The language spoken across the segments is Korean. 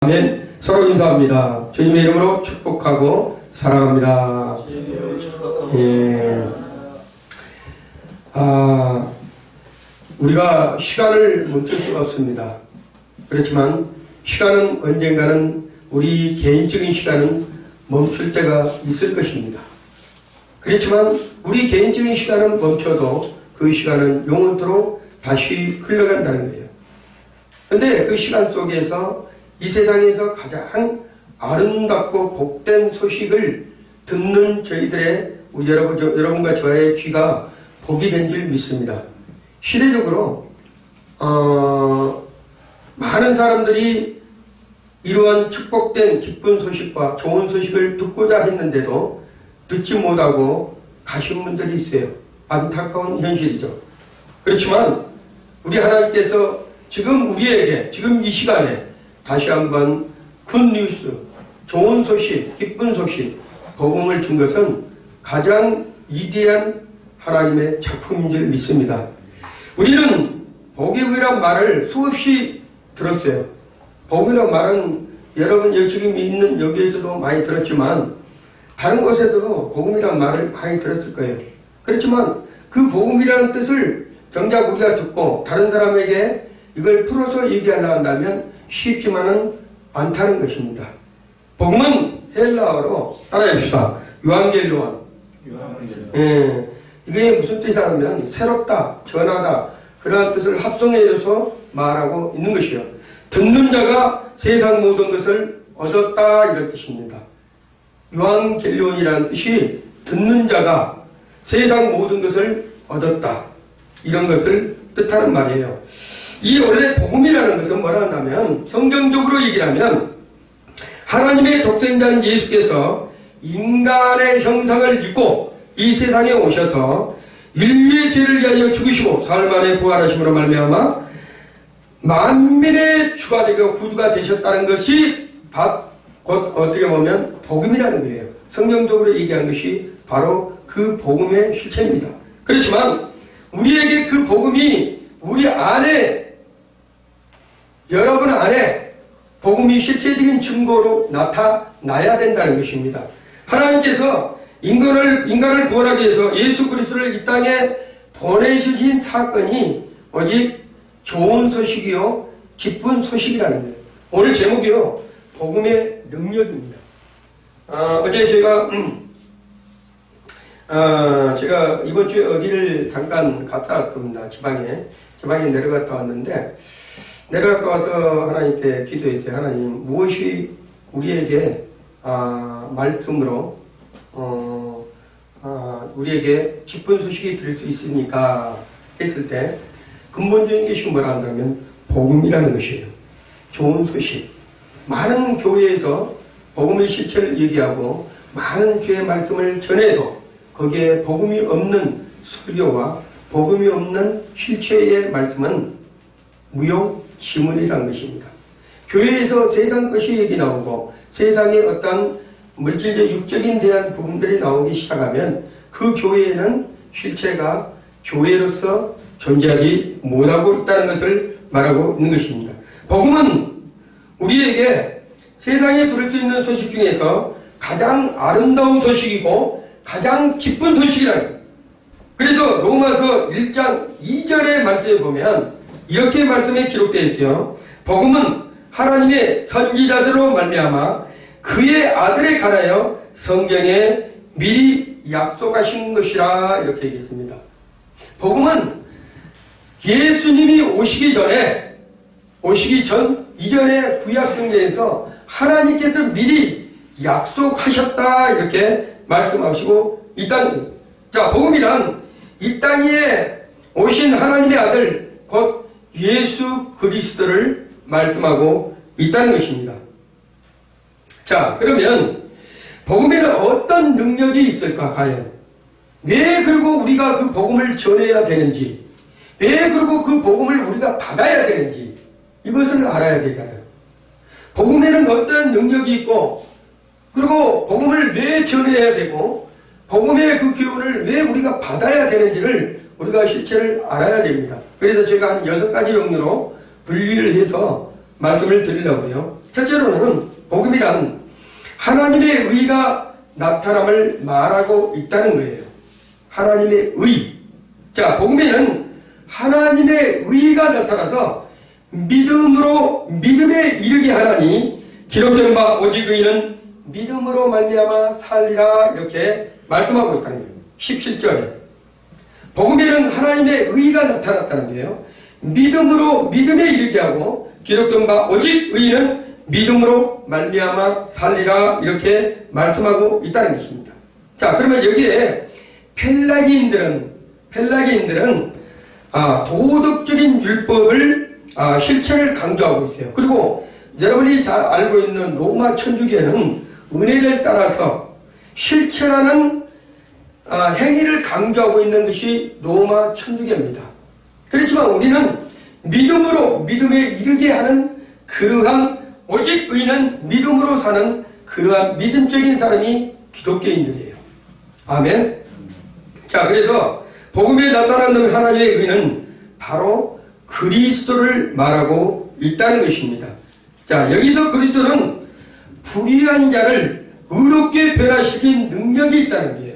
아멘. 서로 인사합니다. 주님의 이름으로 축복하고 사랑합니다. 예. 우리가 시간을 멈출 수가 없습니다. 그렇지만 시간은 언젠가는 우리 개인적인 시간은 멈출 때가 있을 것입니다. 그렇지만 우리 개인적인 시간은 멈춰도 그 시간은 영원토록 다시 흘러간다는 거예요. 그런데 그 시간 속에서 이 세상에서 가장 아름답고 복된 소식을 듣는 저희들의 여러분과 저의 귀가 복이 된 줄 믿습니다. 시대적으로 많은 사람들이 이러한 축복된 기쁜 소식과 좋은 소식을 듣고자 했는데도 듣지 못하고 가신 분들이 있어요. 안타까운 현실이죠. 그렇지만 우리 하나님께서 지금 우리에게 지금 이 시간에 다시 한번 굿뉴스, 좋은 소식, 기쁜 소식, 복음을 준 것은 가장 위대한 하나님의 작품인 줄 믿습니다. 우리는 복음이란 말을 수없이 들었어요. 복음이란 말은 여러분 지금 있는 여기에서도 많이 들었지만 다른 곳에도 복음이란 말을 많이 들었을 거예요. 그렇지만 그 복음이라는 뜻을 정작 우리가 듣고 다른 사람에게 이걸 풀어서 얘기하려 한다면 쉽지만은 않다는 것입니다. 복음은 헬라어로 따라해봅시다. 유앙겔리온. 예, 이게 무슨 뜻이냐면 새롭다, 전하다 그러한 뜻을 합성해서 말하고 있는 것이요. 듣는 자가 세상 모든 것을 얻었다 이런 뜻입니다. 유앙겔리온이라는 뜻이 듣는 자가 세상 모든 것을 얻었다 이런 것을 뜻하는 말이에요. 이 원래 복음이라는 것은 뭐라 한다면 성경적으로 얘기를 하면 하나님의 독생자인 예수께서 인간의 형상을 입고 이 세상에 오셔서 인류의 죄를 위하여 죽으시고 사흘 만에 부활하심으로 말미암아 만민의 주가 되고 구주가 되셨다는 것이 곧 어떻게 보면 복음이라는 거예요. 성경적으로 얘기한 것이 바로 그 복음의 실체입니다. 그렇지만 우리에게 그 복음이 우리 안에 여러분 안에 복음이 실제적인 증거로 나타나야 된다는 것입니다. 하나님께서 인간을 구원하기 위해서 예수 그리스도를 이 땅에 보내주신 사건이 오직 좋은 소식이요 기쁜 소식이라는 거예요. 오늘 제목이요 복음의 능력입니다. 어제 제가 이번 주에 어디를 잠깐 갔다 왔습니다. 지방에 내려갔다 왔는데 내려갔다 와서 하나님께 기도했어요. 하나님 무엇이 우리에게 말씀으로 우리에게 기쁜 소식이 들을 수 있습니까? 했을 때 근본적인 것이 뭐라 한다면 복음이라는 것이에요. 좋은 소식. 많은 교회에서 복음의 실체를 얘기하고 많은 주의 말씀을 전해도 거기에 복음이 없는 설교와 복음이 없는 실체의 말씀은 무용지물이라는 것입니다. 교회에서 세상 것이 얘기 나오고 세상의 어떤 물질적 육적인 대한 부분들이 나오기 시작하면 그 교회에는 실체가 교회로서 존재하지 못하고 있다는 것을 말하고 있는 것입니다. 복음은 우리에게 세상에 들을 수 있는 소식 중에서 가장 아름다운 소식이고 가장 기쁜 소식이라는 거예요. 그래서 로마서 1장 2절의 말씀에 보면 이렇게 말씀에 기록되어 있어요. 복음은 하나님의 선지자들로 말미암아 그의 아들에 관하여 성경에 미리 약속하신 것이라 이렇게 얘기했습니다. 복음은 예수님이 오시기 전 이전의 구약 성경에서 하나님께서 미리 약속하셨다 이렇게 말씀하시고 있다는 겁니다. 자, 복음이란 이 땅에 오신 하나님의 아들 곧 예수 그리스도를 말씀하고 있다는 것입니다. 자, 그러면 복음에는 어떤 능력이 있을까 과연? 왜 그리고 우리가 그 복음을 전해야 되는지, 왜 그리고 그 복음을 우리가 받아야 되는지 이것을 알아야 되잖아요. 복음에는 어떤 능력이 있고 그리고 복음을 왜 전해야 되고 복음의 그 교훈을 왜 우리가 받아야 되는지를 우리가 실체를 알아야 됩니다. 그래서 제가 한 6가지 종류로 분리를 해서 말씀을 드리려고요. 첫째로는 복음이란 하나님의 의가 나타남을 말하고 있다는 거예요. 하나님의 의. 자, 복음에는 하나님의 의가 나타나서 믿음으로 믿음에 이르게 하나니 기록된 바 오직 의인은 믿음으로 말미암아 살리라 이렇게 말씀하고 있다는 거예요. 17절에 복음에는 하나님의 의가 나타났다는 거예요. 믿음으로 믿음에 이르게 하고 기록된 바 오직 의인은 믿음으로 말미암아 살리라 이렇게 말씀하고 있다는 것입니다. 자, 그러면 여기에 펠라기인들은 도덕적인 율법을 실천을 강조하고 있어요. 그리고 여러분이 잘 알고 있는 로마 천주교는 은혜를 따라서 실천하는 행위를 강조하고 있는 것이 로마 천주교입니다. 그렇지만 우리는 믿음으로 믿음에 이르게 하는 그러한 오직 의인은 믿음으로 사는 그러한 믿음적인 사람이 기독교인들이에요. 아멘. 자, 그래서 복음에 나타나는 하나님의 의는 바로 그리스도를 말하고 있다는 것입니다. 자, 여기서 그리스도는 불의한 자를 의롭게 변화시킨 능력이 있다는 거예요.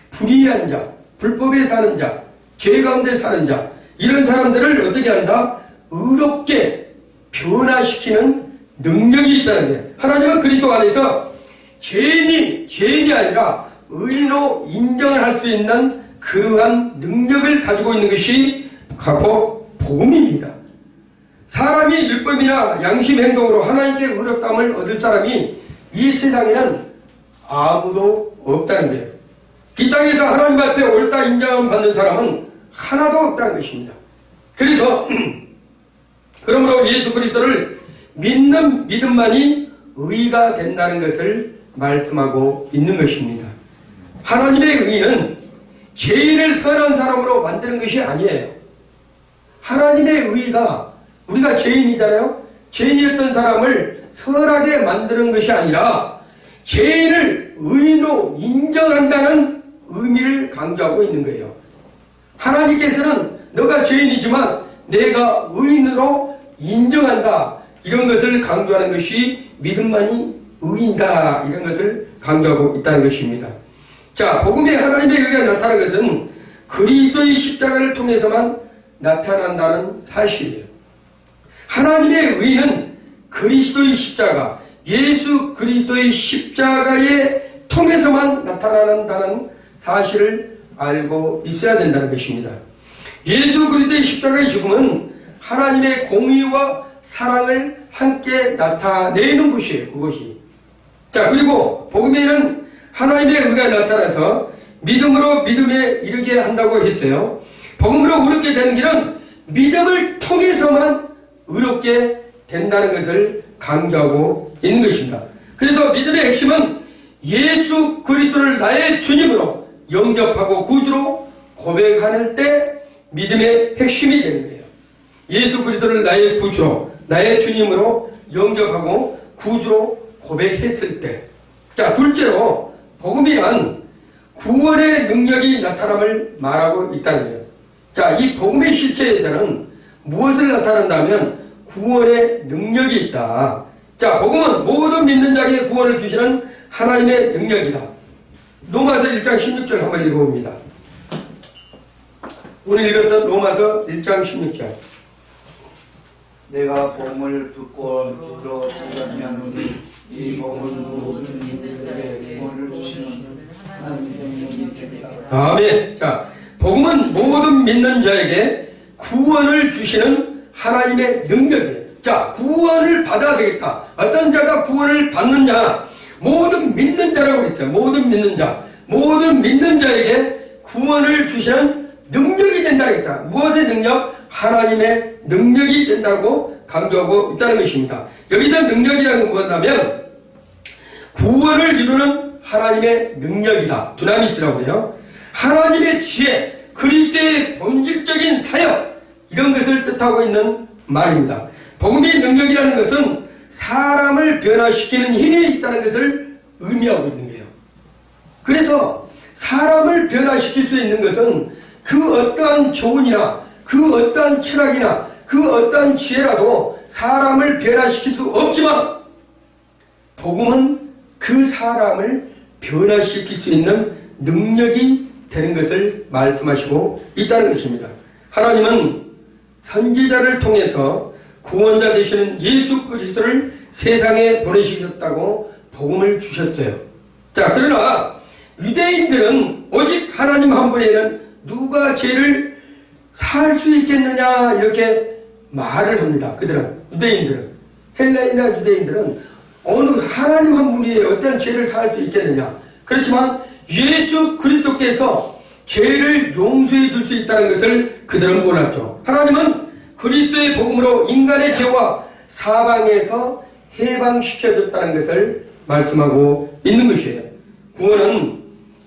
불의한 자, 불법에 사는 자, 죄 가운데 사는 자, 이런 사람들을 어떻게 한다? 의롭게 변화시키는 능력이 있다는 거예요. 하나님은 그리스도 안에서 죄인이 아니라 의인으로 인정을 할 수 있는 그러한 능력을 가지고 있는 것이 바로 복음입니다. 사람이 율법이나 양심 행동으로 하나님께 의롭다함을 얻을 사람이 이 세상에는 아무도 없다는 거예요. 이 땅에서 하나님 앞에 옳다 인정을 받는 사람은 하나도 없다는 것입니다. 그래서 그러므로 예수 그리스도를 믿는 믿음만이 의가 된다는 것을 말씀하고 있는 것입니다. 하나님의 의는 죄인을 선한 사람으로 만드는 것이 아니에요. 하나님의 의가 우리가 죄인이잖아요. 죄인이었던 사람을 선하게 만드는 것이 아니라 죄인을 의인으로 인정한다는 의미를 강조하고 있는 거예요. 하나님께서는 너가 죄인이지만 내가 의인으로 인정한다. 이런 것을 강조하는 것이 믿음만이 의인이다. 이런 것을 강조하고 있다는 것입니다. 자, 복음에 하나님의 의가 나타난 것은 그리스도의 십자가를 통해서만 나타난다는 사실이에요. 하나님의 의는 그리스도의 십자가, 예수 그리스도의 십자가에 통해서만 나타난다는 사실을 알고 있어야 된다는 것입니다. 예수 그리스도의 십자가의 죽음은 하나님의 공의와 사랑을 함께 나타내는 것이에요. 그것이. 자, 그리고 복음에는 하나님의 의가 나타나서 믿음으로 믿음에 이르게 한다고 했어요. 복음으로 의롭게 되는 길은 믿음을 통해서만 의롭게 된다는 것을 강조하고 있는 것입니다. 그래서 믿음의 핵심은 예수 그리스도를 나의 주님으로 영접하고 구주로 고백하는 때 믿음의 핵심이 되는 거예요. 예수 그리스도를 나의 구주로, 나의 주님으로 영접하고 구주로 고백했을 때. 자, 둘째로 복음이란 구원의 능력이 나타남을 말하고 있다는 거예요. 자, 이 복음의 실체에서는 무엇을 나타낸다면 구원의 능력이 있다. 자, 복음은 모든 믿는 자에게 구원을 주시는 하나님의 능력이다. 로마서 1장 16절 한번 읽어봅니다. 오늘 읽었던 로마서 1장 16절. 내가 복음을 듣고 들어지려면 이 복음은 모든 믿음에게 구원을 주시는 하나님의 능력이 됩니다. 아멘. 자, 복음은 모든 믿는 자에게 구원을 주시는 하나님의 능력이에요. 자, 구원을 받아야 되겠다. 어떤 자가 구원을 받느냐? 모든 믿는 자라고 했어요. 모든 믿는 자. 모든 믿는 자에게 구원을 주시는 능력이 된다고 했어요. 무엇의 능력? 하나님의 능력이 된다고 강조하고 있다는 것입니다. 여기서 능력이라는 건 뭐냐면 구원을 이루는 하나님의 능력이다. 두나미스라고 해요. 하나님의 지혜, 그리스도의 본질적인 사역, 이런 것을 뜻하고 있는 말입니다. 복음의 능력이라는 것은 사람을 변화시키는 힘이 있다는 것을 의미하고 있는 거예요. 그래서 사람을 변화시킬 수 있는 것은 그 어떠한 교훈이나 그 어떠한 철학이나 그 어떠한 지혜라도 사람을 변화시킬 수 없지만 복음은 그 사람을 변화시킬 수 있는 능력이 되는 것을 말씀하시고 있다는 것입니다. 하나님은 선지자를 통해서 구원자 되시는 예수 그리스도를 세상에 보내시겠다고 복음을 주셨어요. 자, 그러나 유대인들은 오직 하나님 한 분에는 누가 죄를 살 수 있겠느냐 이렇게 말을 합니다. 그들은, 유대인들은, 헬라인이나 유대인들은 어느 하나님 한 분이 어떤 죄를 살 수 있겠느냐. 그렇지만 예수 그리스도께서 죄를 용서해 줄 수 있다는 것을 그들은 몰랐죠. 하나님은 그리스도의 복음으로 인간의 죄와 사방에서 해방시켜줬다는 것을 말씀하고 있는 것이에요. 구원은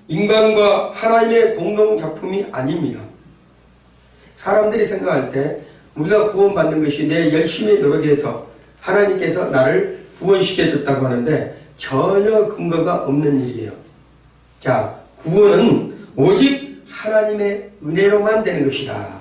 인간과 하나님의 공동작품이 아닙니다. 사람들이 생각할 때 우리가 구원받는 것이 내 열심히 노력해서 하나님께서 나를 구원시켜줬다고 하는데 전혀 근거가 없는 일이에요. 자, 구원은 오직 하나님의 은혜로만 되는 것이다.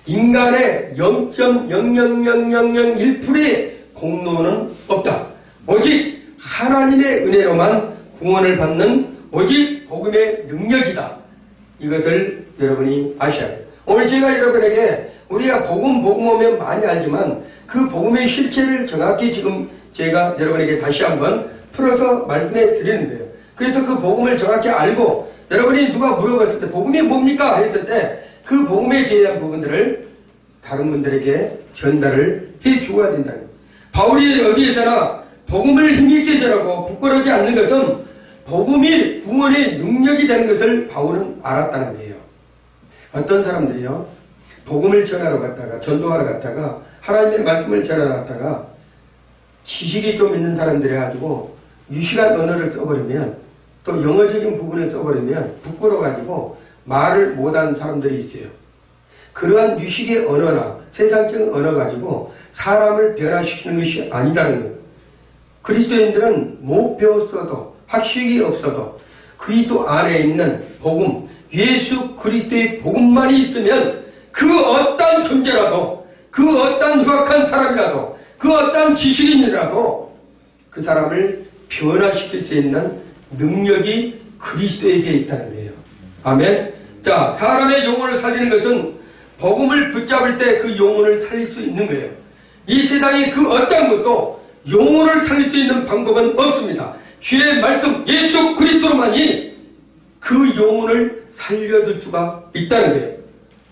인간의 0.0000001%의 공로는 없다. 오직 하나님의 은혜로만 구원을 받는 오직 복음의 능력이다. 이것을 여러분이 아셔야 돼요. 오늘 제가 여러분에게 우리가 복음 오면 많이 알지만 그 복음의 실체를 정확히 지금 제가 여러분에게 다시 한번 풀어서 말씀해 드리는 거예요. 그래서 그 복음을 정확히 알고 여러분이 누가 물어봤을 때 복음이 뭡니까? 했을 때 그 복음에 대한 부분들을 다른 분들에게 전달을 해 주어야 된다는 거예요. 바울이 어디에서나 복음을 힘있게 전하고 부끄러워하지 않는 것은 복음이 구원의 능력이 되는 것을 바울은 알았다는 거예요. 어떤 사람들이요, 복음을 전하러 갔다가 전도하러 갔다가 하나님의 말씀을 전하러 갔다가 지식이 좀 있는 사람들이 가지고 유식한 언어를 써버리면 또 영어적인 부분을 써버리면 부끄러워가지고 말을 못하는 사람들이 있어요. 그러한 유식의 언어나 세상적인 언어 가지고 사람을 변화시키는 것이 아니다는 거예요. 그리스도인들은 못 배웠어도 학식이 없어도 그리스도 안에 있는 복음, 예수 그리스도의 복음만이 있으면 그 어떤 존재라도, 그 어떤 흉악한 사람이라도, 그 어떤 지식인이라도 그 사람을 변화시킬 수 있는 능력이 그리스도에게 있다는 거예요. 아멘. 자, 사람의 영혼을 살리는 것은 복음을 붙잡을 때 그 영혼을 살릴 수 있는 거예요. 이 세상에 그 어떤 것도 영혼을 살릴 수 있는 방법은 없습니다. 주의 말씀 예수 그리스도로만이 그 영혼을 살려줄 수가 있다는 거예요.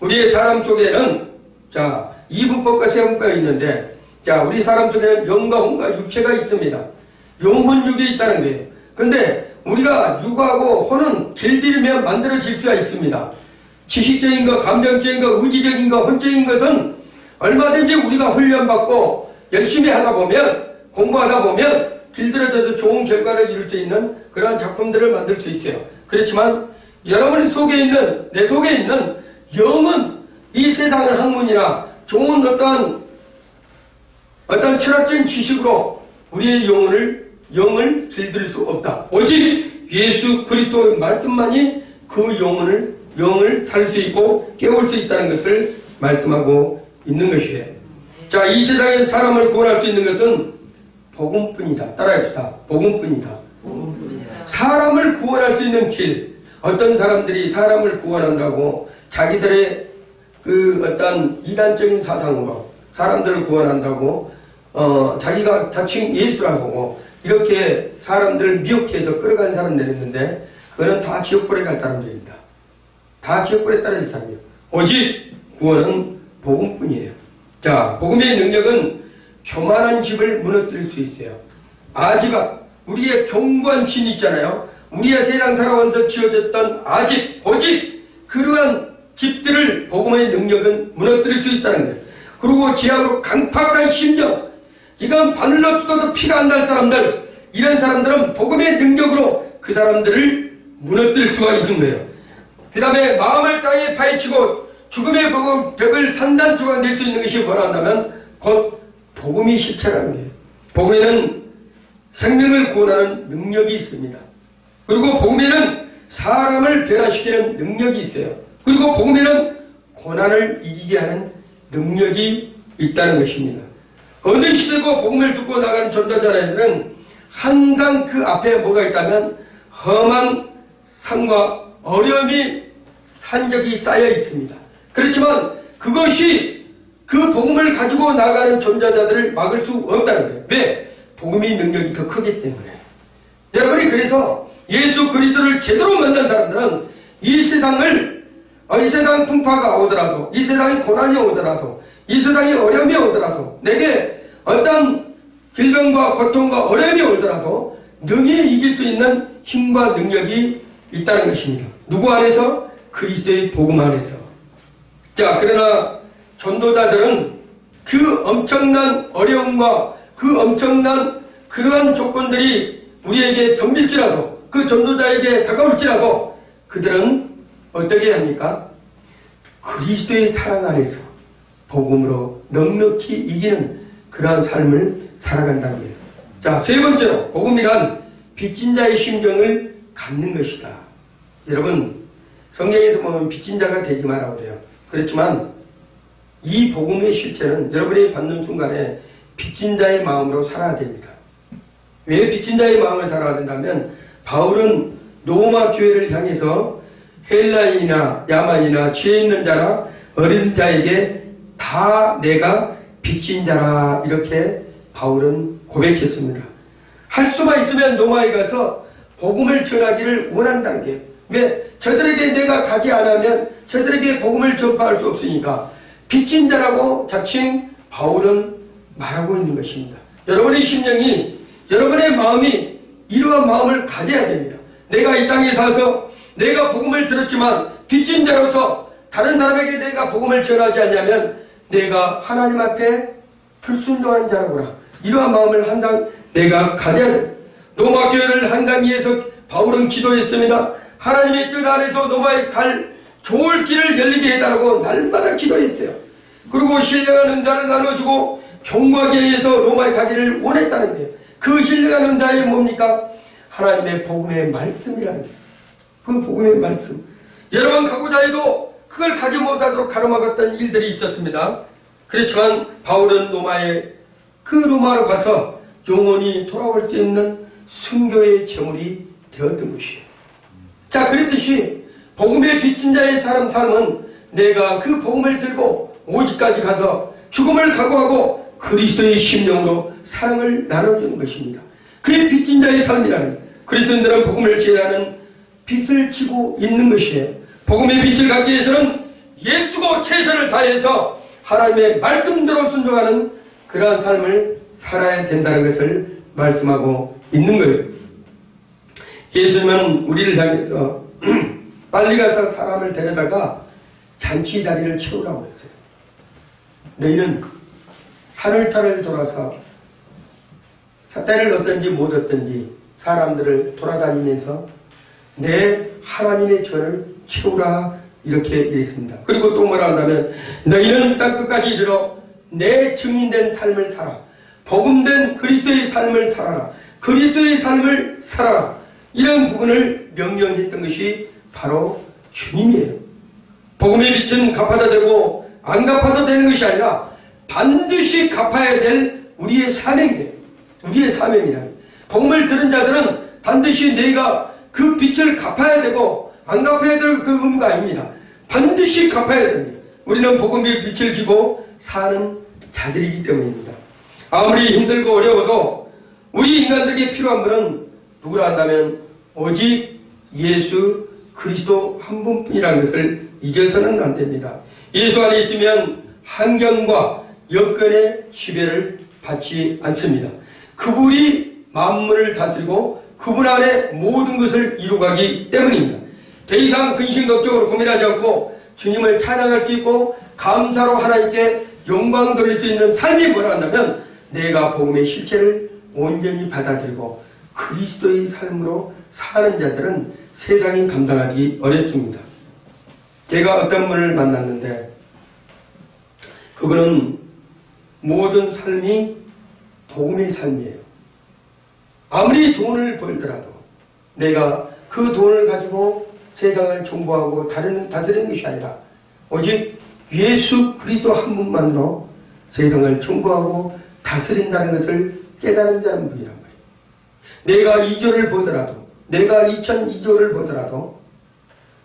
우리의 사람 속에는 자, 이분법과 세분법이 있는데, 자, 우리 사람 속에는 영과 혼과 육체가 있습니다. 영혼육이 있다는 거예요. 근데 우리가 육하고 혼은 길들이면 만들어질 수가 있습니다. 지식적인 것, 감정적인 것, 의지적인 것, 혼적인 것은 얼마든지 우리가 훈련받고 열심히 하다 보면, 공부하다 보면 길들여져서 좋은 결과를 이룰 수 있는 그러한 작품들을 만들 수 있어요. 그렇지만 여러분 속에 있는, 내 속에 있는 영은 이 세상의 학문이나 좋은 어떤 철학적인 지식으로 우리의 영을 길들일 수 없다. 오직 예수 그리스도의 말씀만이 그 영을 살 수 있고 깨울 수 있다는 것을 말씀하고 있는 것이에요. 자, 이 세상에 사람을 구원할 수 있는 것은 복음뿐이다. 따라합시다. 복음뿐이다. 사람을 구원할 수 있는 길. 어떤 사람들이 사람을 구원한다고 자기들의 그 어떤 이단적인 사상으로 사람들을 구원한다고 자기가 자칭 예수라고 이렇게 사람들을 미혹해서 끌어간 사람들이 있는데 그거는 다 지옥불에 갈 사람들입니다. 다 지옥불에 떨어질 사람이에요. 오직 구원은 복음뿐이에요. 자, 복음의 능력은 교만한 집을 무너뜨릴 수 있어요. 아지박, 우리의 견고한 신 있잖아요. 우리의 세상 살아오면서 지어졌던 아집, 고집, 그러한 집들을 복음의 능력은 무너뜨릴 수 있다는 거예요. 그리고 지하로 강팍한 심령, 이건 바늘로 뜯어도 피가 안 날 사람들, 이런 사람들은 복음의 능력으로 그 사람들을 무너뜨릴 수가 있는 거예요. 그 다음에 마음을 땅에 파헤치고 죽음의 벽을 산단조각 낼 수 있는 것이 뭐라 한다면 곧 복음이 실체라는 거예요. 복음에는 생명을 구원하는 능력이 있습니다. 그리고 복음에는 사람을 변화시키는 능력이 있어요. 그리고 복음에는 고난을 이기게 하는 능력이 있다는 것입니다. 어느 시대고 복음을 듣고 나가는 전도자들은 항상 그 앞에 뭐가 있다면 험한 산과 어려움이 산적이 쌓여 있습니다. 그렇지만 그것이 그 복음을 가지고 나가는 전도자들을 막을 수 없다는 거예요. 왜? 복음의 능력이 더 크기 때문에. 여러분이 그래서 예수 그리스도를 제대로 만난 사람들은 이 세상을 이 세상 풍파가 오더라도, 이 세상에 고난이 오더라도, 이 세상에 어려움이 오더라도, 내게 어떤 질병과 고통과 어려움이 오더라도 능히 이길 수 있는 힘과 능력이 있다는 것입니다. 누구 안에서? 그리스도의 복음 안에서. 자, 그러나 전도자들은 그 엄청난 어려움과 그 엄청난 그러한 조건들이 우리에게 덤빌지라도, 그 전도자에게 다가올지라도 그들은 어떻게 합니까? 그리스도의 사랑 안에서 복음으로 넉넉히 이기는 그러한 삶을 살아간다는 거예요. 자, 세 번째로 복음이란 빚진 자의 심정을 갖는 것이다. 여러분, 성경에서 보면 빚진 자가 되지 마라고 그래요. 그렇지만 이 복음의 실체는 여러분이 받는 순간에 빚진 자의 마음으로 살아야 됩니다. 왜 빚진 자의 마음을 살아야 된다면, 바울은 로마 교회를 향해서 헬라인이나 야만이나 죄 있는 자나 어린 자에게 다 내가 빚진 자라, 이렇게 바울은 고백했습니다. 할 수만 있으면 로마에 가서 복음을 전하기를 원한다는 게, 왜? 저들에게 내가 가지 않으면 저들에게 복음을 전파할 수 없으니까 빚진 자라고 자칭 바울은 말하고 있는 것입니다. 여러분의 심령이, 여러분의 마음이 이러한 마음을 가져야 됩니다. 내가 이 땅에 사서 내가 복음을 들었지만 빚진 자로서 다른 사람에게 내가 복음을 전하지 않냐면 내가 하나님 앞에 불순종한 자라구나. 이러한 마음을 항상 내가 가져야 됩니다. 로마 교회를 한강 위에서 바울은 기도했습니다. 하나님의 뜻 안에서 로마에 갈 좋을 길을 열리게 해달라고 날마다 기도했어요. 그리고 신령한 은사를 나눠주고 경과에 의해서 로마에 가기를 원했다는 거예요. 그 신령한 은사에 뭡니까? 하나님의 복음의 말씀이라는 거예요. 그 복음의 말씀. 여러 번 가고자 해도 그걸 가지 못하도록 가로막았던 일들이 있었습니다. 그렇지만 바울은 그 로마로 가서 영원히 돌아올 수 있는 순교의 제물이 되었던 것이에요. 자, 그랬듯이 복음의 빚진 자의 삶은 내가 그 복음을 들고 오직까지 가서 죽음을 각오하고 그리스도의 심령으로 사랑을 나눠주는 것입니다. 그의 빚진 자의 삶이라는, 그리스도인들은 복음을 전하는 빚을 지고 있는 것이에요. 복음의 빚을 갖기 위해서는 예수고 최선을 다해서 하나님의 말씀대로 순종하는 그러한 삶을 살아야 된다는 것을 말씀하고 있는 거예요. 예수님은 우리를 향해서 빨리 가서 사람을 데려다가 잔치 자리를 채우라고 했어요. 너희는 산을타를 돌아서 때를 얻든지 못 얻든지 사람들을 돌아다니면서 내 하나님의 전을 채우라, 이렇게 얘기했습니다. 그리고 또 뭐라 한다면 너희는 땅끝까지 이르러 내 증인된 삶을 살아, 복음된 그리스도의 삶을 살아라, 그리스도의 삶을 살아라, 이런 부분을 명령했던 것이 바로 주님이에요. 복음의 빛은 갚아도 되고 안 갚아도 되는 것이 아니라 반드시 갚아야 될 우리의 사명이에요. 우리의 사명이라. 복음을 들은 자들은 반드시 내가 그 빛을 갚아야 되고 안 갚아야 될 그 의무가 아닙니다. 반드시 갚아야 됩니다. 우리는 복음의 빛을 지고 사는 자들이기 때문입니다. 아무리 힘들고 어려워도 우리 인간들에게 필요한 분은 누구라 한다면 오직 예수 그리스도 한 분뿐이라는 것을 잊어서는 안 됩니다. 예수 안에 있으면 환경과 여건의 지배를 받지 않습니다. 그분이 만물을 다스리고 그분 안에 모든 것을 이루가기 때문입니다. 더 이상 근심 걱정으로 고민하지 않고 주님을 찬양할 수 있고 감사로 하나님께 영광 돌릴 수 있는 삶이 뭐라 한다면 내가 복음의 실체를 온전히 받아들이고 그리스도의 삶으로 사는 자들은 세상이 감당하기 어렵습니다. 제가 어떤 분을 만났는데 그분은 모든 삶이 복음의 삶이에요. 아무리 돈을 벌더라도 내가 그 돈을 가지고 세상을 정복하고 다스리는 것이 아니라 오직 예수 그리스도 한 분만으로 세상을 정복하고 다스린다는 것을 깨달은 자는 분이란 말이에요. 내가 2조를 보더라도, 내가 2002조를 보더라도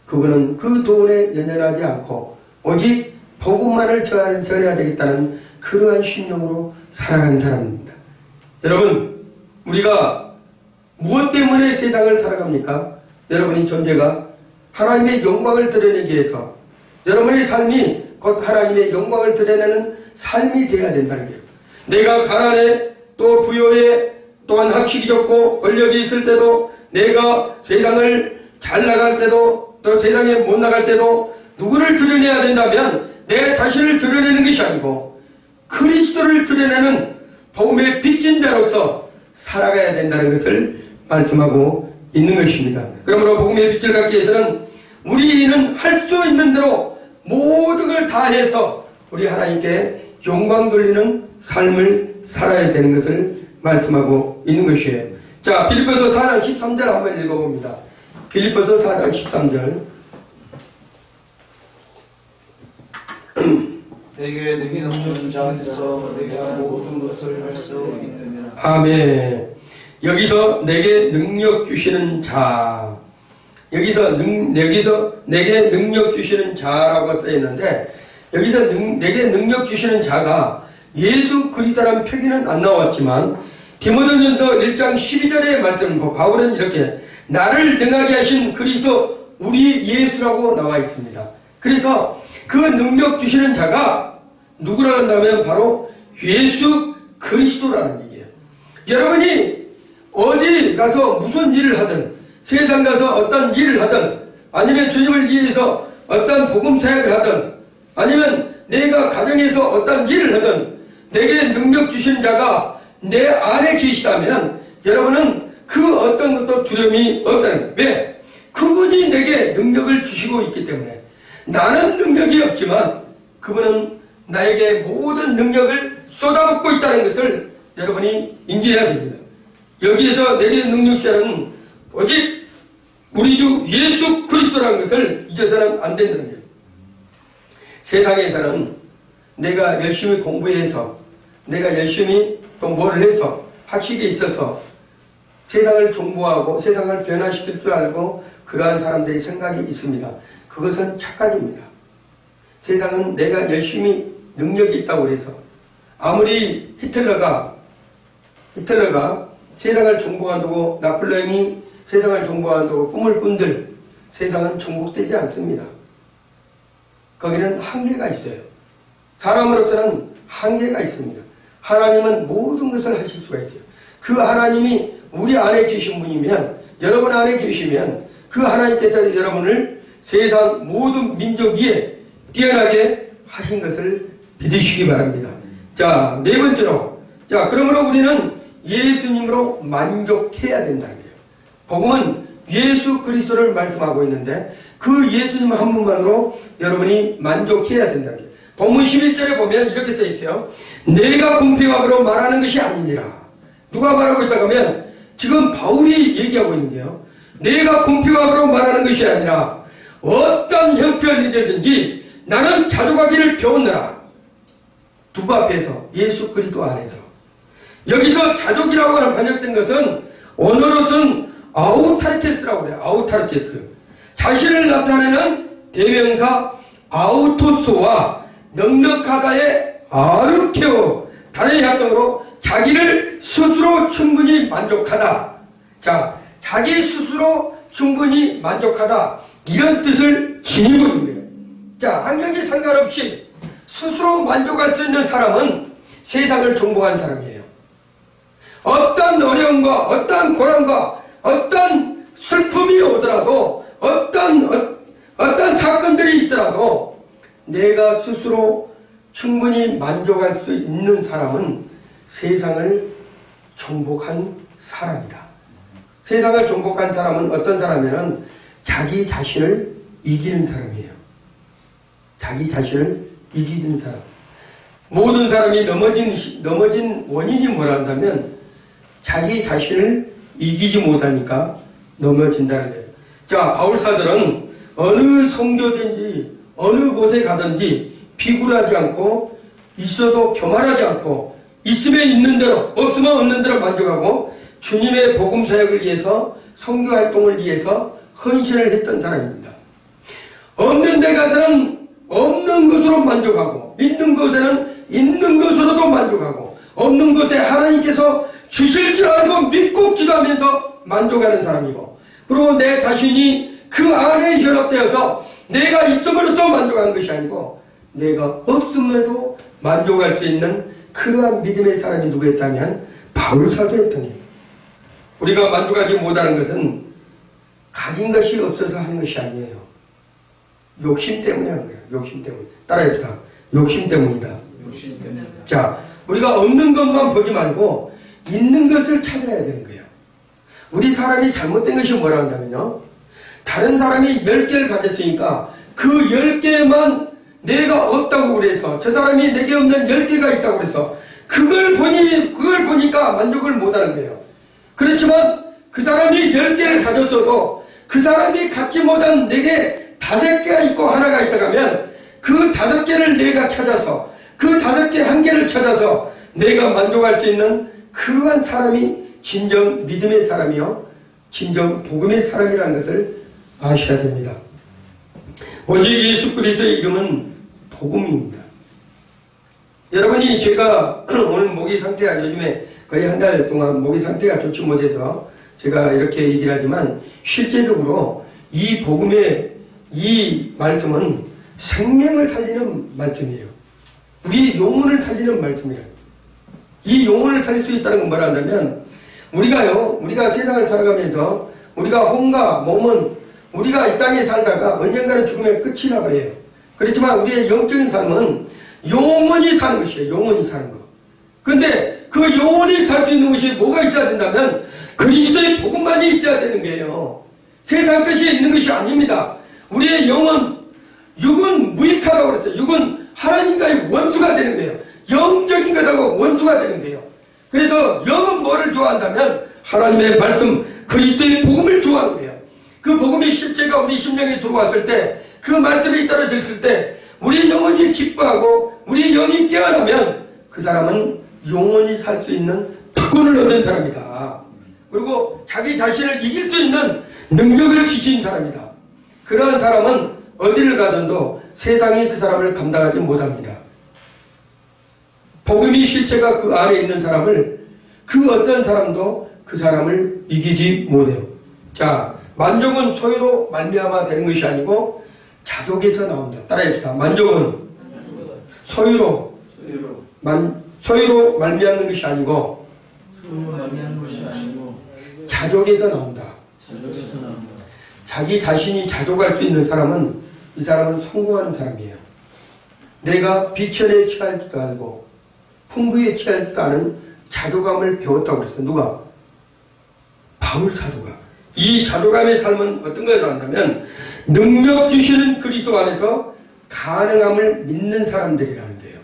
그분은 그 돈에 연연하지 않고 오직 복음만을 전해야 되겠다는 그러한 신념으로 살아가는 사람입니다. 여러분, 우리가 무엇 때문에 세상을 살아갑니까? 여러분의 존재가 하나님의 영광을 드러내기 위해서 여러분의 삶이 곧 하나님의 영광을 드러내는 삶이 되어야 된다는 거예요. 내가 가난해, 또 부여해, 또한 학식이 좋고 권력이 있을 때도, 내가 세상을 잘 나갈 때도, 또 세상에 못 나갈 때도 누구를 드러내야 된다면 내 자신을 드러내는 것이 아니고 그리스도를 드러내는 복음의 빚진 자로서 살아가야 된다는 것을 말씀하고 있는 것입니다. 그러므로 복음의 빛을 갖기 위해서는 우리는 할 수 있는 대로 모든 걸 다해서 우리 하나님께 영광 돌리는 삶을 살아야 되는 것을 말씀하고 있는 것이에요. 자, 빌립보서 4장 13절 한번 읽어봅니다. 빌립보서 4장 13절. 내게 능히 넘치는 자 안에서 내가 모든 것을 할 수 있느니라. 아멘. 여기서 내게 능력 주시는 자, 여기서 내게 능력 주시는 자라고 써 있는데, 여기서 내게 능력 주시는 자가 예수 그리스도라는 표기는 안 나왔지만 디모데전서 1장 12절의 말씀, 바울은 이렇게 나를 능하게 하신 그리스도 우리 예수라고 나와 있습니다. 그래서 그 능력 주시는 자가 누구라고 한다면 바로 예수 그리스도라는 얘기예요. 여러분이 어디 가서 무슨 일을 하든, 세상 가서 어떤 일을 하든, 아니면 주님을 위해서 어떤 복음 사역을 하든, 아니면 내가 가정에서 어떤 일을 하든 내게 능력 주신 자가 내 안에 계시다면 여러분은 그 어떤 것도 두려움이 없다는 거예요. 왜? 그분이 내게 능력을 주시고 있기 때문에. 나는 능력이 없지만 그분은 나에게 모든 능력을 쏟아붓고 있다는 것을 여러분이 인지해야 됩니다. 여기에서 내게 능력 주시는 오직 우리 주 예수 그리스도라는 것을 잊어서는 안 된다는 거예요. 세상에서는 내가 열심히 공부해서, 내가 열심히 또 뭐를 해서, 학식이 있어서 세상을 정보하고 세상을 변화시킬 줄 알고 그러한 사람들의 생각이 있습니다. 그것은 착각입니다. 세상은 내가 열심히 능력이 있다고 해서, 아무리 히틀러가 세상을 정복한다고, 나폴레옹이 세상을 정복한다고 꿈을 꾼들 세상은 정복되지 않습니다. 거기는 한계가 있어요. 사람으로서는 한계가 있습니다. 하나님은 모든 것을 하실 수가 있어요. 그 하나님이 우리 안에 계신 분이면, 여러분 안에 계시면 그 하나님께서 여러분을 세상 모든 민족 위에 뛰어나게 하신 것을 믿으시기 바랍니다. 자, 네 번째로, 자, 그러므로 우리는 예수님으로 만족해야 된다는 거예요. 복음은 예수 그리스도를 말씀하고 있는데 그 예수님 한 분만으로 여러분이 만족해야 된다는 거예요. 본문 11절에 보면 이렇게 써 있어요. 내가 궁핍함으로 말하는 것이 아니니라. 누가 말하고 있다고 하면 지금 바울이 얘기하고 있는 게요. 내가 궁핍함으로 말하는 것이 아니라 어떤 형편이든지 나는 자족하기를 배웠느라. 누구 앞에서? 예수 그리스도 안에서. 여기서 자족이라고 하는 번역된 것은 언어로서는 아우타르케스라고 그래요. 아우타르케스. 자신을 나타내는 대명사 아우토스와 넉넉하다의 아르케오. 다른 약정으로 자기를 스스로 충분히 만족하다. 자, 자기 스스로 충분히 만족하다. 이런 뜻을 지니고 있는 거예요. 자, 환경에 상관없이 스스로 만족할 수 있는 사람은 세상을 정복한 사람이에요. 어떤 어려움과 어떤 고난과 어떤 슬픔이 오더라도 어떤 사건들이 있더라도 내가 스스로 충분히 만족할 수 있는 사람은 세상을 정복한 사람이다. 세상을 정복한 사람은 어떤 사람이냐면 자기 자신을 이기는 사람이에요. 자기 자신을 이기는 사람. 모든 사람이 넘어진 원인이 뭐라 한다면 자기 자신을 이기지 못하니까 넘어진다는 거예요. 자, 바울 사도는 어느 성교든지 어느 곳에 가든지 비굴하지 않고 있어도 교만하지 않고 있으면 있는 대로, 없으면 없는 대로 만족하고 주님의 복음 사역을 위해서, 선교 활동을 위해서 헌신을 했던 사람입니다. 없는 데 가서는 없는 것으로 만족하고, 있는 곳에는 있는 것으로도 만족하고, 없는 곳에 하나님께서 주실 줄 알고 믿고 기도하면서 만족하는 사람이고, 그리고 내 자신이 그 안에 결합되어서 내가 있음으로써 만족하는 것이 아니고 내가 없음에도 만족할 수 있는 그러한 믿음의 사람이 누구였다면 바울 사도였더니, 우리가 만족하지 못하는 것은 가진 것이 없어서 하는 것이 아니에요. 욕심 때문에 하는 거예요. 욕심 때문에. 따라해보자. 욕심 때문이다. 욕심 때문이다. 자, 우리가 없는 것만 보지 말고 있는 것을 찾아야 되는 거예요. 우리 사람이 잘못된 것이 뭐라 한다면요, 다른 사람이 10개를 가졌으니까 그 10개만 내가 없다고 그래서, 저 사람이 내게 없는 10개가 있다고 그래서 그걸 보니까 만족을 못하는 거예요. 그렇지만 그 사람이 10개를 가졌어도 그 사람이 갖지 못한 내게 5개가 있고 하나가 있다고 하면 그 5개를 내가 찾아서, 그 5개 한 개를 찾아서 내가 만족할 수 있는 그러한 사람이 진정 믿음의 사람이요, 진정 복음의 사람이라는 것을 아셔야 됩니다. 오직 예수 그리스도의 이름은 복음입니다. 여러분이, 제가 오늘 목이 상태가, 요즘에 거의 한 달 동안 목이 상태가 좋지 못해서 제가 이렇게 얘기를 하지만, 실제적으로 이 복음의 이 말씀은 생명을 살리는 말씀이에요. 우리 영혼을 살리는 말씀이에요. 이 영혼을 살릴 수 있다는 건 뭐라 한다면, 우리가 세상을 살아가면서 우리가 혼과 몸은 우리가 이 땅에 살다가 언젠가는 죽으면 끝이라 그래요. 그렇지만 우리의 영적인 삶은 영원히 사는 것이에요. 영원히 사는 것. 근데 그 영원히 살 수 있는 것이 뭐가 있어야 된다면 그리스도의 복음만이 있어야 되는 거예요. 세상 것이 있는 것이 아닙니다. 우리의 영은, 육은 무익하다고 그랬어요. 육은 하나님과의 원수가 되는 거예요. 영적인 것하고 원수가 되는 거예요. 그래서 영은 뭐를 좋아한다면 하나님의 말씀, 그리스도의 복음을 좋아하는 거예요. 그 복음의 실제가 우리 심령에 들어왔을 때, 그 말씀이 떨어졌을 때 우리 영혼이 기뻐하고 우리 영이 깨어나면 그 사람은 영원히 살 수 있는 특권을 얻은 사람이다. 그리고 자기 자신을 이길 수 있는 능력을 지신 사람이다. 그러한 사람은 어디를 가든도 세상이 그 사람을 감당하지 못합니다. 복음의 실체가 그 안에 있는 사람을, 그 어떤 사람도 그 사람을 이기지 못해요. 자, 만족은 소유로 말미암아 되는 것이 아니고 자족에서 나온다. 따라해봅시다. 만족은 소유로 말미암는 것이 아니고 자족에서 나온다. 자기 자신이 자족할 수 있는 사람은, 이 사람은 성공하는 사람이에요. 내가 비천에 취할 줄도 알고 풍부에 취할 줄도 아는 자족감을 배웠다고 그랬어요. 누가? 바울 사도가. 이 자족감의 삶은 어떤 거라고 한다면, 능력 주시는 그리스도 안에서 가능함을 믿는 사람들이라는 거예요.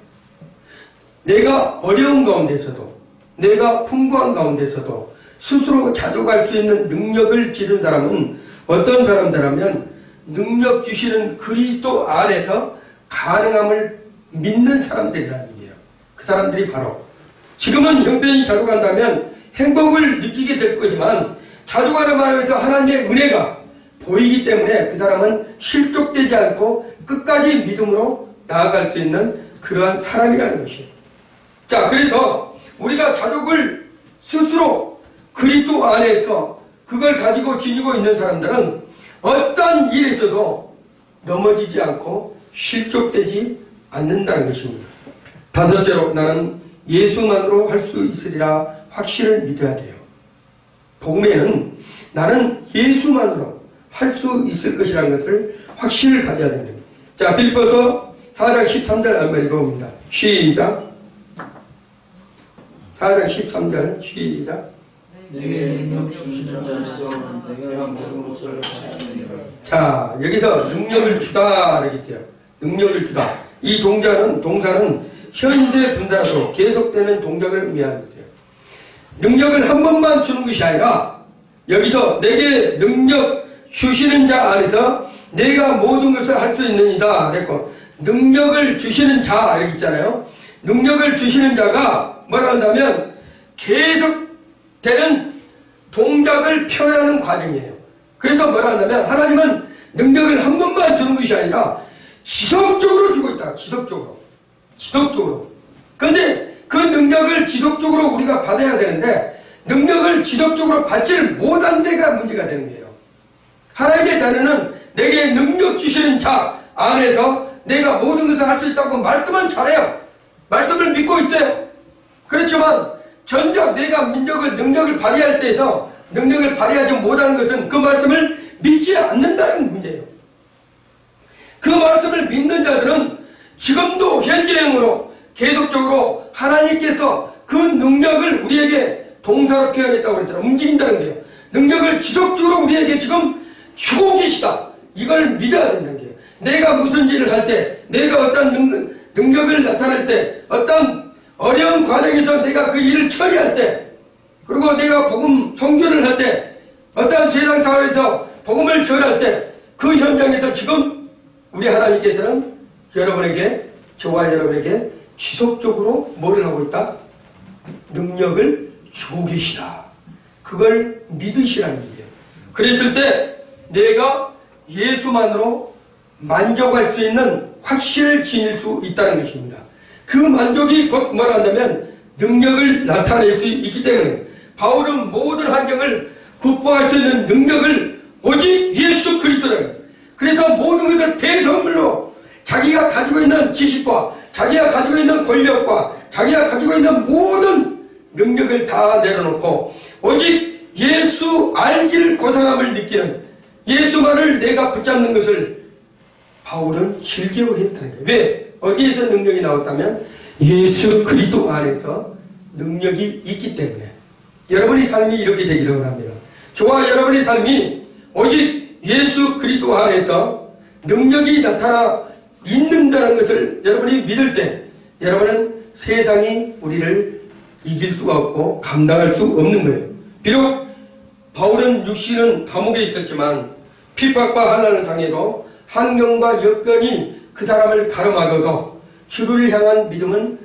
내가 어려운 가운데서도, 내가 풍부한 가운데서도 스스로 자족할 수 있는 능력을 지른 사람은 어떤 사람들하면, 능력 주시는 그리스도 안에서 가능함을 믿는 사람들이라는 얘기예요. 그 사람들이 바로, 지금은 형편이 자족한다면 행복을 느끼게 될 거지만, 자족하는 마음에서 하나님의 은혜가 보이기 때문에 그 사람은 실족되지 않고 끝까지 믿음으로 나아갈 수 있는 그러한 사람이라는 것이에요. 자, 그래서 우리가 자족을 스스로 그리스도 안에서 그걸 가지고 지니고 있는 사람들은 어떤 일에 있어도 넘어지지 않고 실족되지 않는다는 것입니다. 다섯째로, 나는 예수만으로 할 수 있으리라 확신을 믿어야 돼요. 복음에는 나는 예수만으로 할 수 있을 것이라는 것을 확신을 가져야 됩니다. 자, 빌립보서 4장 13절 한번 읽어봅니다. 시작. 4장 13절 시작. 내게 능력 주신 자로서 내가 모든 것을 하시느니라. 자, 여기서 능력을 주다 이렇게 있어요. 능력을 주다. 이 동사는 현재 분사로 계속되는 동작을 의미하는 거예요. 능력을 한 번만 주는 것이 아니라, 여기서 내게 능력 주시는 자 안에서 내가 모든 것을 할 수 있느니라 그랬고, 능력을 주시는 자 여기 있잖아요. 능력을 주시는 자가 뭐라 한다면 계속되는 동작을 표현하는 과정이에요. 그래서 뭐라 한다면 하나님은 능력을 한 번만 주는 것이 아니라 지속적으로 주고 있다. 지속적으로. 그런데 그 능력을 지속적으로 우리가 받아야 되는데 능력을 지속적으로 받지를 못한 데가 문제가 되는 거예요. 하나님의 자녀는 내게 능력 주시는 자 안에서 내가 모든 것을 할 수 있다고 말씀은 잘해요. 말씀을 믿고 있어요. 그렇지만 정작 내가 능력을 발휘할 때에서 능력을 발휘하지 못하는 것은 그 말씀을 믿지 않는다는 문제예요. 그 말씀을 믿는 자들은 지금도 현재형으로 계속적으로 하나님께서 그 능력을 우리에게 동사로 표현했다고 그랬잖아요. 움직인다는 거예요. 능력을 지속적으로 우리에게 지금 주고 계시다. 이걸 믿어야 된다는 거예요. 내가 무슨 일을 할 때, 내가 어떤 능력을 나타낼 때, 어떤 어려운 과정에서 내가 그 일을 처리할 때, 그리고 내가 복음 선교를 할 때, 어떤 세상 사회에서 복음을 전할 때, 그 현장에서 지금 우리 하나님께서는 여러분에게, 저와 여러분에게 지속적으로 뭐를 하고 있다? 능력을 주고 계시다. 그걸 믿으시라는 거예요. 그랬을 때 내가 예수만으로 만족할 수 있는 확신을 지닐 수 있다는 것입니다. 그 만족이 곧 뭐라 한다면 능력을 나타낼 수 있기 때문에 바울은 모든 환경을 극복할 수 있는 능력을 오직 예수 그리스도라는, 그래서 모든 것을 배선물로 자기가 가지고 있는 지식과 자기가 가지고 있는 권력과 자기가 가지고 있는 모든 능력을 다 내려놓고 오직 예수 알기를 고상함을 느끼는 예수만을 내가 붙잡는 것을 바울은 즐겨했다는 거예요. 왜? 어디에서 능력이 나왔다면 예수 그리스도 안에서 능력이 있기 때문에. 여러분의 삶이 이렇게 되기를 원합니다. 저와 여러분의 삶이 오직 예수 그리스도 안에서 능력이 나타나 있는다는 것을 여러분이 믿을 때 여러분은 세상이 우리를 이길 수가 없고 감당할 수 없는 거예요. 비록 바울은 육신은 감옥에 있었지만 핍박과 환난을 당해도 환경과 여건이 그 사람을 가로막아도 주를 향한 믿음은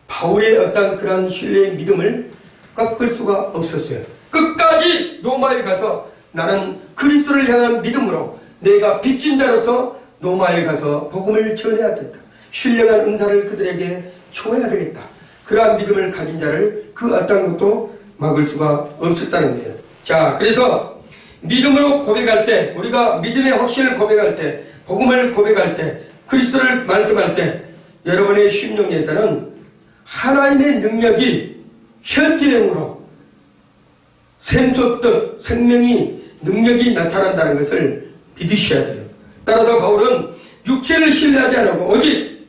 바울의 어떤 그런 신뢰의 믿음을 꺾을 수가 없었어요. 끝까지 로마에 가서 나는 그리스도를 향한 믿음으로 내가 빚진 자로서 로마에 가서 복음을 전해야 된다. 신령한 은사를 그들에게 줘야 되겠다. 그러한 믿음을 가진 자를 그 어떤 것도 막을 수가 없었다는 거예요. 자, 그래서 믿음으로 고백할 때, 우리가 믿음의 확신을 고백할 때, 복음을 고백할 때, 그리스도를 말씀할 때 여러분의 심령에서는 하나님의 능력이 현재형으로 샘솟듯 생명이 능력이 나타난다는 것을 믿으셔야 돼요. 따라서 바울은 육체를 신뢰하지 않고 오직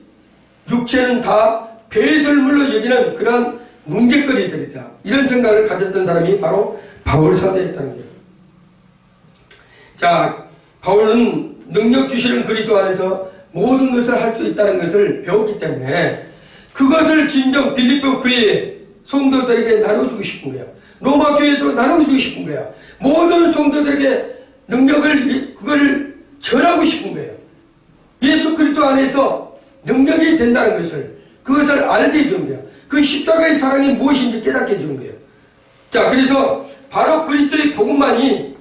육체는 다 배설물로 여기는 그런 문제거리들이다. 이런 생각을 가졌던 사람이 바로 바울 사도였다는 거예요. 자, 바울은 능력 주시는 그리스도 안에서 모든 것을 할 수 있다는 것을 배웠기 때문에 그것을 진정 빌립보 교회 성도들에게 나눠주고 싶은 거예요. 로마 교회도 나눠주고 싶은 거예요. 모든 성도들에게 능력을 그걸 전하고 싶은 거예요. 예수 그리스도 안에서 능력이 된다는 것을 그것을 알게 해주는 거예요. 그 십자가의 사랑이 무엇인지 깨닫게 해주는 거예요. 자, 그래서 바로 그리스도의 복음만이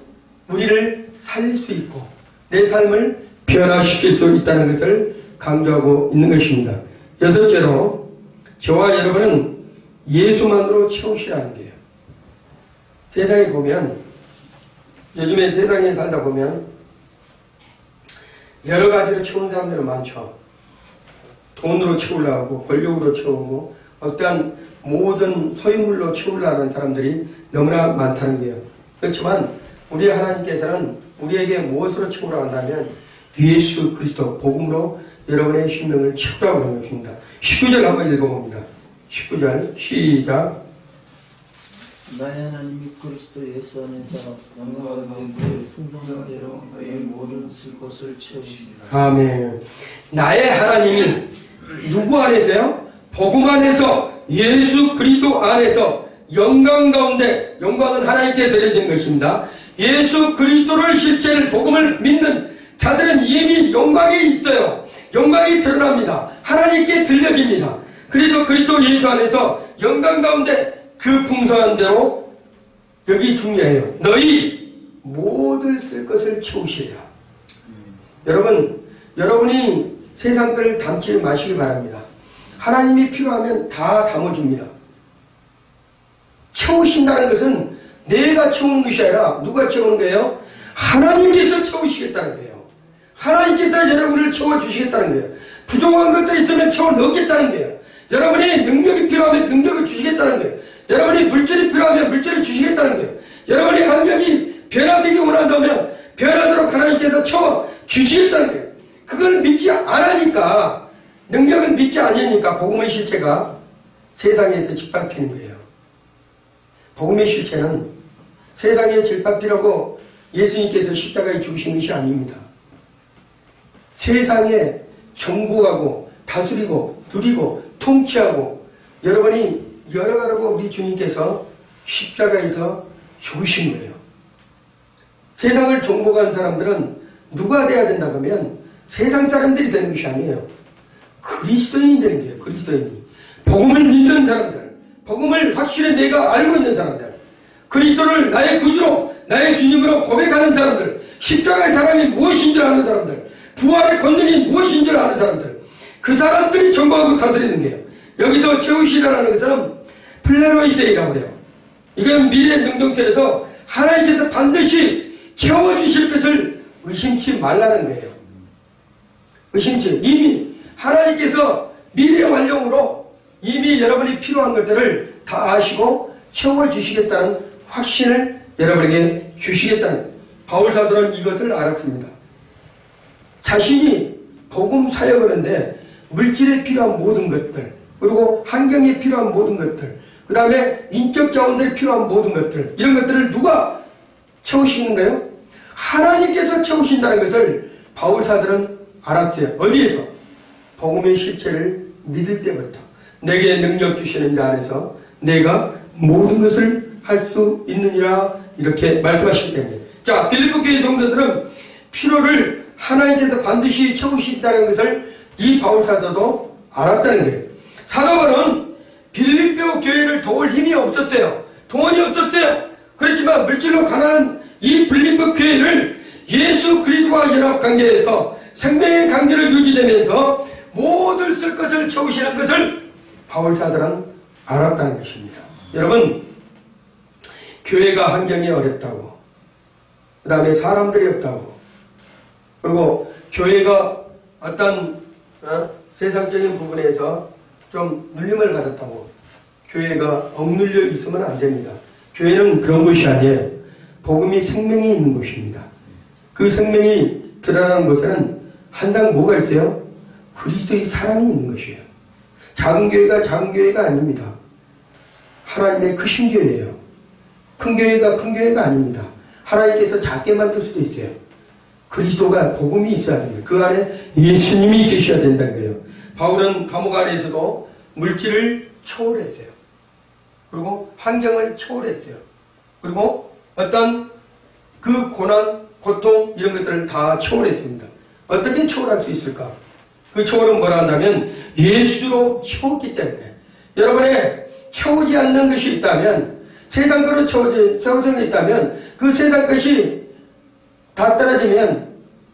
우리를 살릴 수 있고 내 삶을 변화시킬 수 있다는 것을 강조하고 있는 것입니다. 여섯째로 저와 여러분은 예수만으로 채우시라는 거예요. 세상에 보면 요즘에 세상에 살다 보면 여러 가지로 채운 사람들은 많죠. 돈으로 채우려고, 권력으로 채우고, 어떠한 모든 소유물로 채우려는 사람들이 너무나 많다는 거예요. 그렇지만 우리 하나님께서는 우리에게 무엇으로 채우라고 한다면 예수 그리스도 복음으로 여러분의 심령을 채우라고 하는 것입니다. 19절 한번 읽어봅니다. 19절 시작. 나의 하나님이 그리스도 예수 안에서 영광받은 그 풍성한 대로 너의 모든 쓸 것을 채우시리라. 아멘. 나의 하나님이 누구 안에서요? 복음 안에서, 예수 그리스도 안에서 영광 가운데, 영광은 하나님께 드려진 것입니다. 예수 그리스도를 실체를 복음을 믿는 자들은 이미 영광이 있어요. 영광이 드러납니다. 하나님께 들려집니다. 그래서 그리스도 예수 안에서 영광 가운데 그 풍성한 대로 여기 중요해요. 너희 모든 쓸 것을 채우시리라. 여러분이 세상 걸 담지 마시기 바랍니다. 하나님이 필요하면 다 담아줍니다. 채우신다는 것은 내가 채우는 것이 아니라 누가 채우는 거예요? 하나님께서 채우시겠다는 거예요. 하나님께서 여러분을 채워주시겠다는 거예요. 부족한 것들이 있으면 채워 넣겠다는 거예요. 여러분이 능력이 필요하면 능력을 주시겠다는 거예요. 여러분이 물질이 필요하면 물질을 주시겠다는 거예요. 여러분이 환경이 변화되기 원한다면 변화도록 하나님께서 채워주시겠다는 거예요. 그걸 믿지 않으니까, 능력을 믿지 않으니까 복음의 실체가 세상에서 짓밟히는 거예요. 복음의 실체는 세상에 짓밟히라고 예수님께서 십자가에 죽으신 것이 아닙니다. 세상에 정복하고 다스리고 누리고 통치하고 여러분이 열어가라고 우리 주님께서 십자가에서 죽으신 거예요. 세상을 정복한 사람들은 누가 돼야 된다고 하면 세상 사람들이 되는 것이 아니에요. 그리스도인이 되는 거예요. 그리스도인이. 복음을 믿는 사람들, 복음을 확실히 내가 알고 있는 사람들, 그리스도를 나의 구주로 나의 주님으로 고백하는 사람들, 십자가의 사랑이 무엇인 줄 아는 사람들, 부활의 권능이 무엇인 줄 아는 사람들, 그 사람들이 정복하고 다스리는 거예요. 여기서 채우시라는 것은 플레로이세이라고 해요. 이건 미래의 능동태에서 하나님께서 반드시 채워주실 것을 의심치 말라는 거예요. 이미 하나님께서 미래 완료로 이미 여러분이 필요한 것들을 다 아시고 채워주시겠다는 확신을 여러분에게 주시겠다는, 바울 사도는 이것을 알았습니다. 자신이 복음 사역을 하는데 물질에 필요한 모든 것들, 그리고 환경에 필요한 모든 것들, 그 다음에 인적 자원들에 필요한 모든 것들, 이런 것들을 누가 채우시는 거예요? 하나님께서 채우신다는 것을 바울 사도는 알았어요. 어디에서? 복음의 실체를 믿을 때부터 내게 능력 주시는 자 안에서 내가 모든 것을 할 수 있느니라, 이렇게 말씀하시기 때문에. 자, 빌립보 교회 성도들은 필요를 하나님께서 반드시 채우신다는 것을 이 바울 사도도 알았다는 거예요. 사도 바울은 빌립보 교회를 도울 힘이 없었어요. 돈이 없었어요. 그렇지만 물질로 가난한 이 빌립보 교회를 예수 그리스도와 연합 관계에서 생명의 관계를 유지되면서 모든 쓸 것을 채우시는 것을 바울 사도는 알았다는 것입니다. 여러분, 교회가 환경이 어렵다고, 그 다음에 사람들이 없다고, 그리고 교회가 어떤 세상적인 부분에서 좀 눌림을 받았다고 교회가 억눌려 있으면 안 됩니다. 교회는 그런 것이 아니에요. 복음이 생명이 있는 곳입니다. 그 생명이 드러나는 곳에는 항상 뭐가 있어요? 그리스도의 사랑이 있는 것이에요. 작은 교회가 작은 교회가 아닙니다. 하나님의 크신 교회예요. 큰 교회가 큰 교회가 아닙니다. 하나님께서 작게 만들 수도 있어요. 그리스도가 복음이 있어야 됩니다. 그 안에 예수님이 계셔야 된다는 거예요. 바울은 감옥 안에서도 물질을 초월했어요. 그리고 환경을 초월했어요. 그리고 어떤 그 고난, 고통 이런 것들을 다 초월했습니다. 어떻게 초월할 수 있을까? 그 초월은 뭐라 한다면 예수로 채웠기 때문에. 여러분의 채우지 않는 것이 있다면, 세상 것으로 채워져 있다면 그 세상 것이 다 떨어지면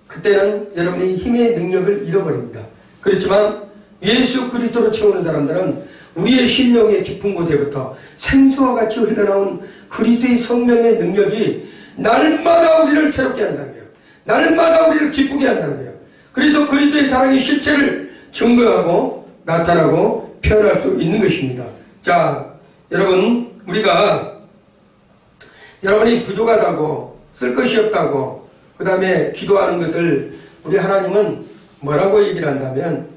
그때는 여러분이 힘의 능력을 잃어버립니다. 그렇지만 예수 그리스도로 채우는 사람들은 우리의 심령의 깊은 곳에부터 생수와 같이 흘러나온 그리스도의 성령의 능력이 날마다 우리를 새롭게 한다는 거예요. 날마다 우리를 기쁘게 한다는 거예요. 그래서 그리스도의 사랑의 실체를 증거하고 나타나고 표현할 수 있는 것입니다. 자, 여러분, 우리가 여러분이 부족하다고, 쓸 것이 없다고, 그 다음에 기도하는 것을 우리 하나님은 뭐라고 얘기를 한다면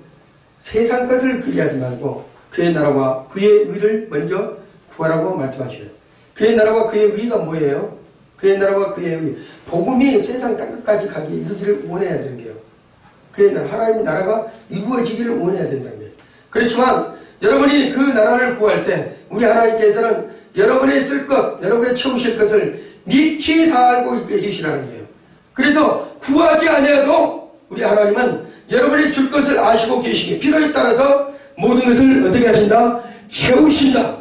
세상 것을 그리하지 말고 그의 나라와 그의 의를 먼저 구하라고 말씀하셔요. 그의 나라와 그의 의가 뭐예요? 그의 나라와 그의 의, 복음이 세상 땅끝까지 가기 이루기를 원해야 되는 거예요. 그의 나라, 하나님의 나라가 이루어지기를 원해야 된다는 거예요. 그렇지만 여러분이 그 나라를 구할 때 우리 하나님께서는 여러분의 쓸 것, 여러분의 채우실 것을 미치 다 알고 계시라는 거예요. 그래서 구하지 아니해도 우리 하나님은 여러분이 줄 것을 아시고 계시기에 필요에 따라서 모든 것을 어떻게 하신다? 채우신다.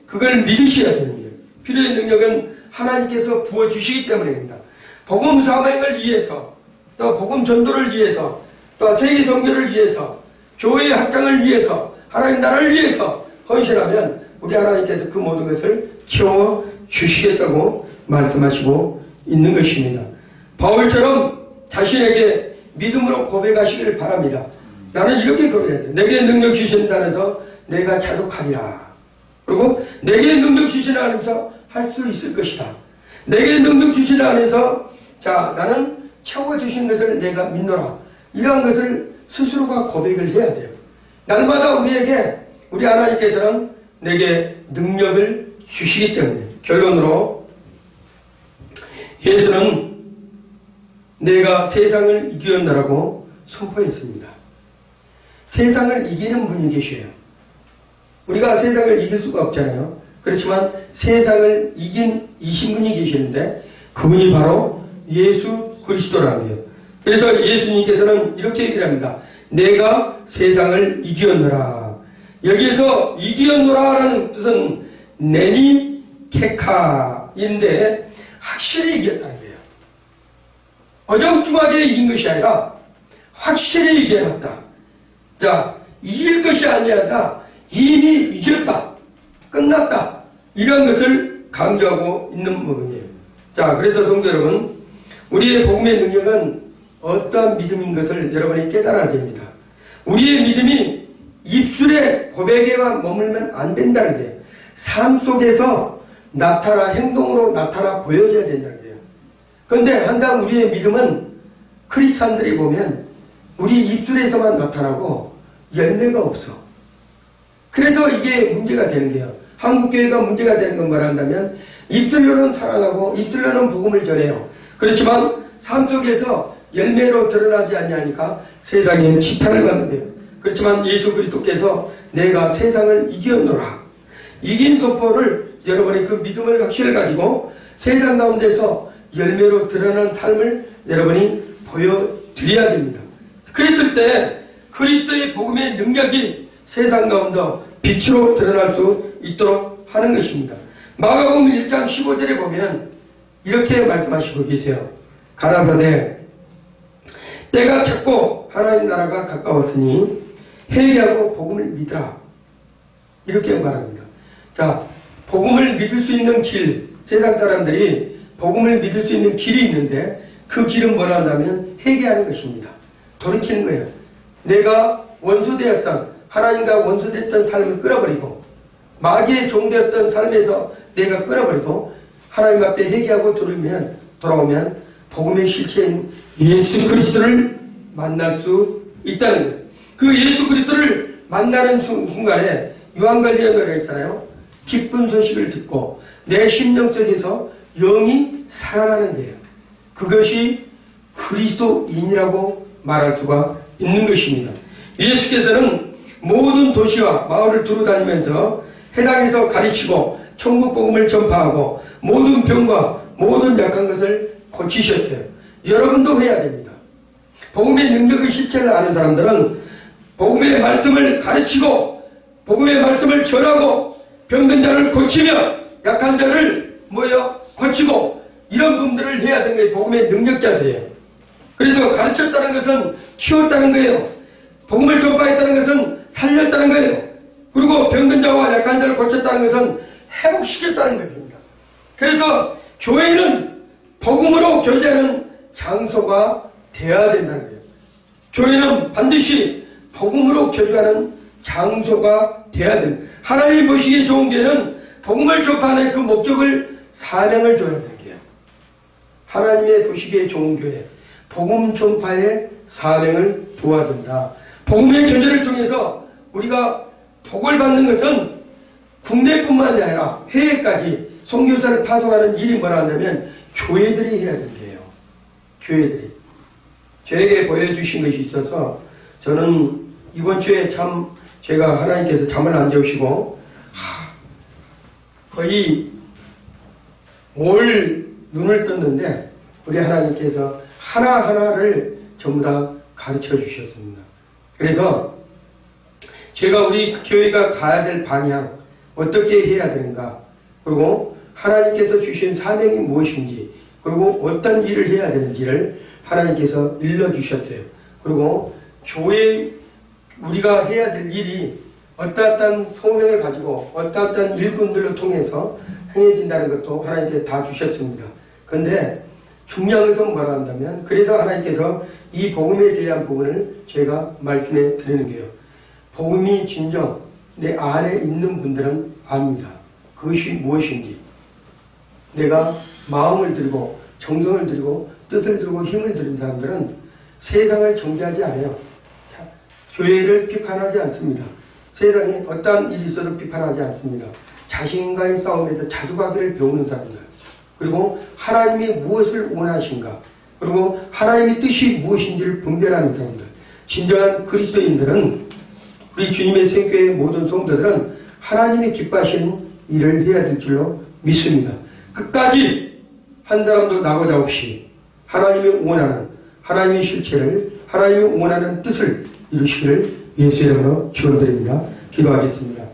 그걸 믿으셔야 되는 거예요. 필요의 능력은 하나님께서 부어주시기 때문입니다. 복음 사명을 위해서, 또 복음 전도를 위해서, 또 세계 선교를 위해서, 교회의 확장을 위해서, 하나님 나라를 위해서 헌신하면 우리 하나님께서 그 모든 것을 채워주시겠다고 말씀하시고 있는 것입니다. 바울처럼 자신에게 믿음으로 고백하시기를 바랍니다. 나는 이렇게 고백해야 돼. 내게 능력 주신다 하면서 내가 자족하리라. 그리고 내게 능력 주시라 하면서 할 수 있을 것이다. 내게 능력 주시라 하면서 자, 나는 채워주신 것을 내가 믿노라. 이러한 것을 스스로가 고백을 해야 돼요. 날마다 우리에게 우리 하나님께서는 내게 능력을 주시기 때문에 결론으로 예수는 내가 세상을 이기었노라고 선포했습니다. 세상을 이기는 분이 계셔요. 우리가 세상을 이길 수가 없잖아요. 그렇지만 세상을 이긴 이신분이 계시는데 그분이 바로 예수 그리스도라는 거예요. 그래서 예수님께서는 이렇게 얘기를 합니다. 내가 세상을 이기었노라. 여기에서 이기었노라라는 뜻은 내니 케카인데 확실히 이겼다는 거예요. 어정쩡하게 이긴 것이 아니라 확실히 이겨놨다. 자, 이길 것이 아니라 이미 이겼다. 끝났다. 이런 것을 강조하고 있는 부분이에요. 자, 그래서 성도 여러분, 우리의 복음의 능력은 어떠한 믿음인 것을 여러분이 깨달아야 됩니다. 우리의 믿음이 입술의 고백에만 머물면 안 된다는 거예요. 삶 속에서 나타나 행동으로 나타나 보여져야 된다는 거예요. 그런데 항상 우리의 믿음은 크리스찬들이 보면 우리 입술에서만 나타나고 열매가 없어. 그래서 이게 문제가 되는 거예요. 한국교회가 문제가 되는 건 뭐라 한다면 입술로는 사랑하고 입술로는 복음을 전해요. 그렇지만 삶 속에서 열매로 드러나지 않냐니까 세상에 지탄을 받는 거예요. 그렇지만 예수 그리스도께서 내가 세상을 이겼노라. 이긴 선포를 여러분의 그 믿음을 확신을 가지고 세상 가운데서 열매로 드러난 삶을 여러분이 보여드려야 됩니다. 그랬을 때 그리스도의 복음의 능력이 세상 가운데 빛으로 드러날 수 있도록 하는 것입니다. 마가복음 1장 15절에 보면 이렇게 말씀하시고 계세요. 가라사대 때가 찼고 하나님 나라가 가까웠으니 회개하고 복음을 믿으라. 이렇게 말합니다. 자, 복음을 믿을 수 있는 길, 세상 사람들이 복음을 믿을 수 있는 길이 있는데 그 길은 뭐라 한다면 회개하는 것입니다. 돌이키는 거예요. 내가 원수되었던 하나님과 원수됐던 삶을 끊어버리고 마귀의 종되었던 삶에서 내가 끊어버리고 하나님 앞에 회개하고 돌아오면 복음의 실체인 예수 그리스도를 만날 수 있다는 거예요. 그 예수 그리스도를 만나는 순간에 요한갈리오가 있잖아요. 기쁜 소식을 듣고 내 심령 속에서 영이 살아나는 거예요. 그것이 그리스도인이라고 말할 수가 있는 것입니다. 예수께서는 모든 도시와 마을을 두루다니면서 해당에서 가르치고 천국 복음을 전파하고 모든 병과 모든 약한 것을 고치셨대요. 여러분도 해야 됩니다. 복음의 능력의 실체를 아는 사람들은 복음의 말씀을 가르치고 복음의 말씀을 전하고 병든 자를 고치며 약한 자를 고치고 이런 분들을 해야 되는 게 복음의 능력자들이에요. 그래서 가르쳤다는 것은 치웠다는 거예요. 복음을 전파했다는 것은 살렸다는 거예요. 그리고 병든 자와 약한 자를 고쳤다는 것은 회복시켰다는 것입니다. 그래서 교회는 복음으로 교제하는 장소가 되어야 된다는 거예요. 교회는 반드시 복음으로 교제하는 장소가 되어야 됩니다. 하나님이 보시기에 좋은 교회는 복음을 전파하는 그 목적을 사명을 둬야 되는 거예요. 하나님의 보시기에 좋은 교회, 복음 전파의 사명을 두어야 된다. 복음의 교제를 통해서 우리가 복을 받는 것은 국내뿐만 아니라 해외까지 선교사를 파송하는 일이 뭐라 하냐면 교회들이 해야 된대요. 교회들이. 저에게 보여주신 것이 있어서 저는 이번 주에 참 제가 하나님께서 잠을 안 재우시고 거의 올 눈을 떴는데 우리 하나님께서 하나하나를 전부 다 가르쳐 주셨습니다. 그래서 제가 우리 교회가 가야 될 방향, 어떻게 해야 되는가, 그리고 하나님께서 주신 사명이 무엇인지, 그리고 어떤 일을 해야 되는지를 하나님께서 일러주셨어요. 그리고 교회 우리가 해야 될 일이 어떠한 소명을 가지고 어떠한 일꾼들로 통해서 행해진다는 것도 하나님께서 다 주셨습니다. 그런데 중요한 것은 뭐라 한다면, 그래서 하나님께서 이 복음에 대한 부분을 제가 말씀해 드리는 게요. 복음이 진정 내 안에 있는 분들은 압니다. 그것이 무엇인지. 내가 마음을 들이고 정성을 들이고 뜻을 들이고 힘을 들인 사람들은 세상을 정죄하지 않아요. 교회를 비판하지 않습니다. 세상에 어떠한 일이 있어도 비판하지 않습니다. 자신과의 싸움에서 자주가기를 배우는 사람들, 그리고 하나님이 무엇을 원하신가, 그리고 하나님의 뜻이 무엇인지를 분별하는 사람들, 진정한 그리스도인들은, 우리 주님의 생교의 모든 성도들은 하나님이 기뻐하시는 일을 해야 될 줄로 믿습니다. 끝까지 한 사람도 나고자 없이 하나님이 원하는 하나님의 실체를, 하나님이 원하는 뜻을 이루시기를 예수 이름으로 축원드립니다. 기도하겠습니다.